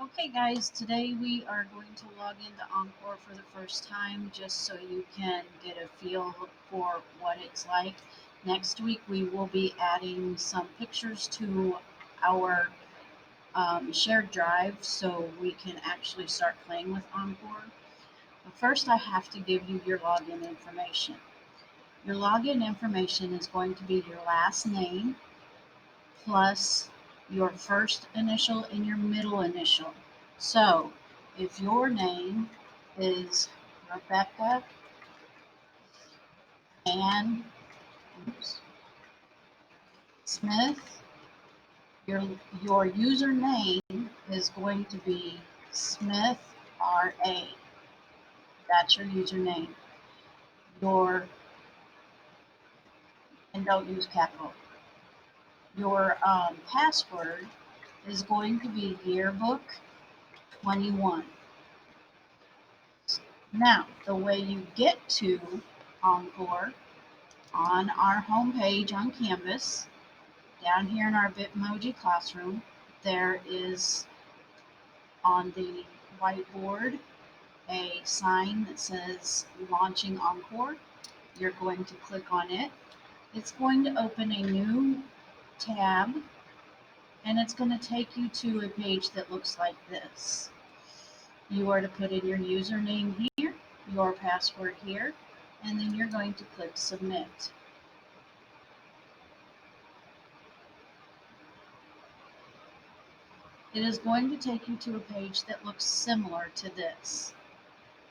Okay guys, today we are going to log into Encore for the first time just so you can get a feel for what it's like. Next week we will be adding some pictures to our shared drive so we can actually start playing with Encore. But first I have to give you your login information. Your login information is going to be your last name plus your first initial and your middle initial. So if your name is Rebecca Ann Smith, your your username is going to be Smith RA. That's your username. Your and don't use capital. Your password is going to be yearbook 21. Now, the way you get to Encore on our homepage on Canvas, down here in our Bitmoji classroom, there is on the whiteboard a sign that says Launching Encore. You're going to click on it. It's going to open a new tab and it's going to take you to a page that looks like this. You are to put in your username here, your password here, and then you're going to click Submit. It is going to take you to a page that looks similar to this.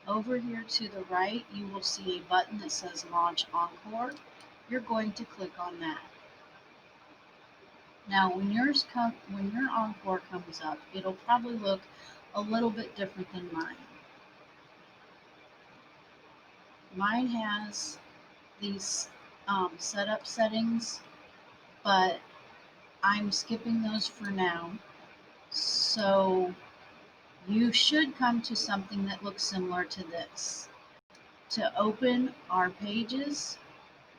Over here to the right, you will see a button that says Launch Encore. You're going to click on that. Now, when your Encore comes up, it'll probably look a little bit different than mine. Mine has these setup settings, but I'm skipping those for now. So you should come to something that looks similar to this. To open our pages,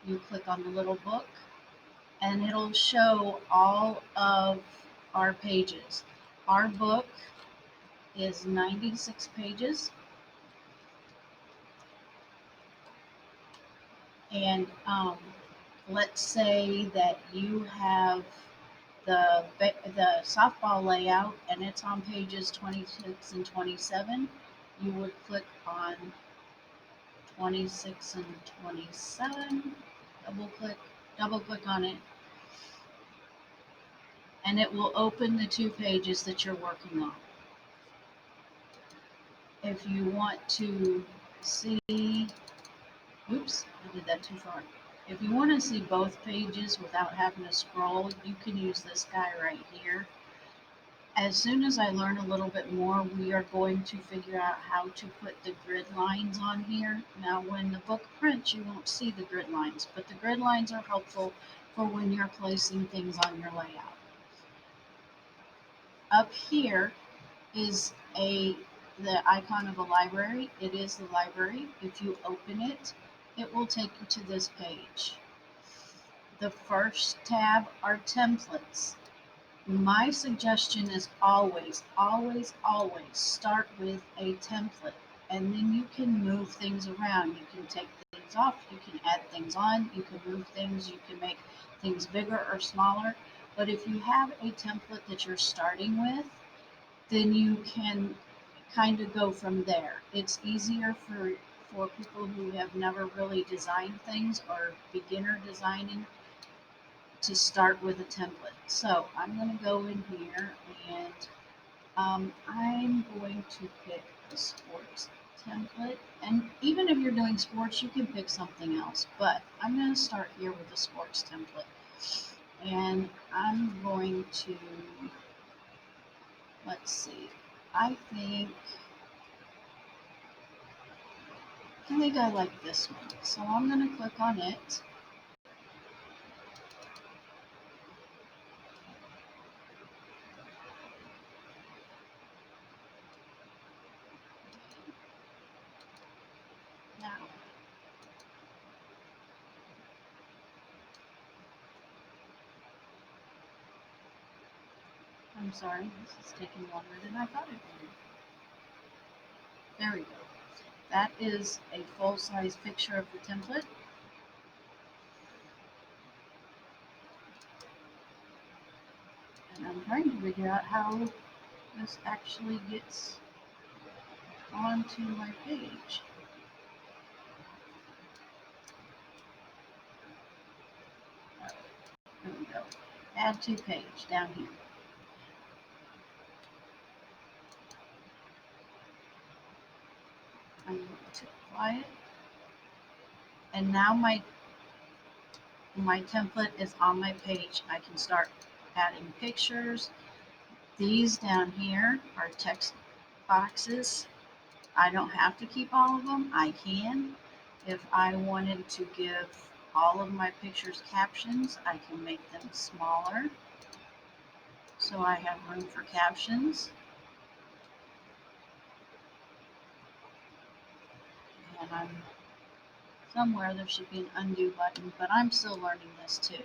you click on the little book and it'll show all of our pages. Our book is 96 pages, and let's say that you have the softball layout and it's on pages 26 and 27. You would click on 26 and 27, double click on it, and it will open the two pages that you're working on. If you want to see, oops, I did that too far. If you want to see both pages without having to scroll, you can use this guy right here. As soon as I learn a little bit more, we are going to figure out how to put the grid lines on here. Now, when the book prints, you won't see the grid lines, but the grid lines are helpful for when you're placing things on your layout. Up here is the icon of a library. It is the library. If you open it, it will take you to this page. The first tab are templates. My suggestion is always, always, always start with a template, and then you can move things around. You can take things off, you can add things on, you can move things, you can make things bigger or smaller. But if you have a template that you're starting with, then you can kind of go from there. It's easier for people who have never really designed things or beginner designing to start with a template. So I'm going to go in here and I'm going to pick the sports template. And even if you're doing sports, you can pick something else. But I'm going to start here with the sports template. And I'm going to, let's see, I think I like this one. So I'm going to click on it. Now, I'm I'm sorry, this is taking longer than I thought it would. There we go. That is a full-size picture of the template. And I'm trying to figure out how this actually gets onto my page. There we go. Add to page down here. I'm going to apply it. And now my template is on my page. I can start adding pictures. These down here are text boxes. I don't have to keep all of them. I can. If I wanted to give all of my pictures captions, I can make them smaller, so I have room for captions. And somewhere there should be an undo button, but I'm still learning this too.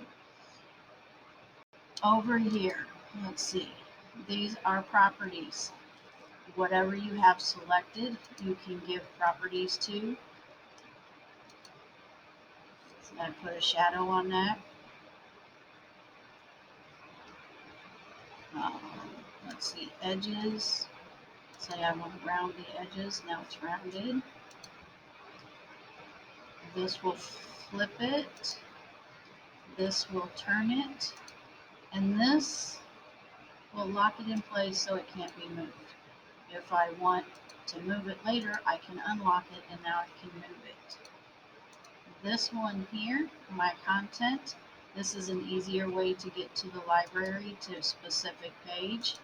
Over here, let's see, these are properties. Whatever you have selected, you can give properties to. So I put a shadow on that. Um, let's see, edges. Say I want to round the edges. Now it's rounded. This will flip it. This will turn it. And this will lock it in place so it can't be moved. If I want to move it later, I can unlock it and now I can move it. This one here, my content, this is an easier way to get to the library, to a specific page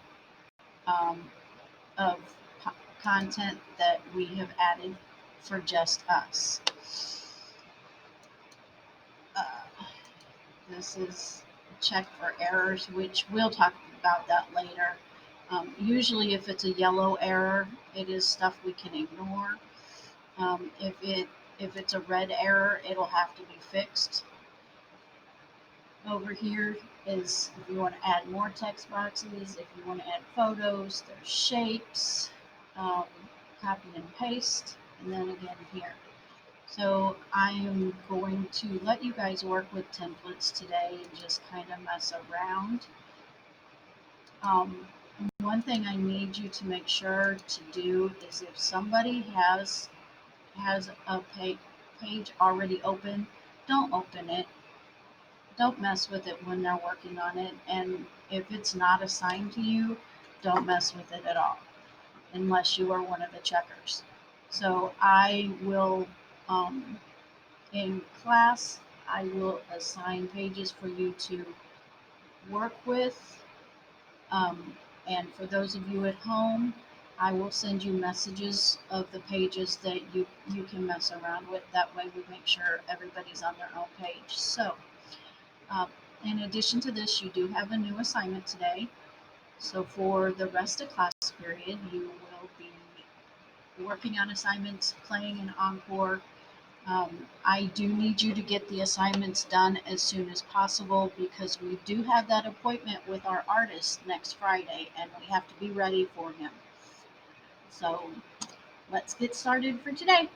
of content that we have added for just us. This is check for errors, which we'll talk about that later. Usually if it's a yellow error, it is stuff we can ignore. If it's a red error, it'll have to be fixed. Over here is if you want to add more text boxes, if you want to add photos, there's shapes, copy and paste, and then again here. So I am going to let you guys work with templates today and just kind of mess around. One thing I need you to make sure to do is if somebody has a page already open, don't open it. Don't mess with it when they're working on it. And if it's not assigned to you, don't mess with it at all, unless you are one of the checkers. So I will, in class, I will assign pages for you to work with. And for those of you at home, I will send you messages of the pages that you can mess around with. That way we make sure everybody's on their own page. So in addition to this, you do have a new assignment today. So for the rest of class period, you will be working on assignments, playing in Encore. I do need you to get the assignments done as soon as possible because we do have that appointment with our artist next Friday and we have to be ready for him. So let's get started for today.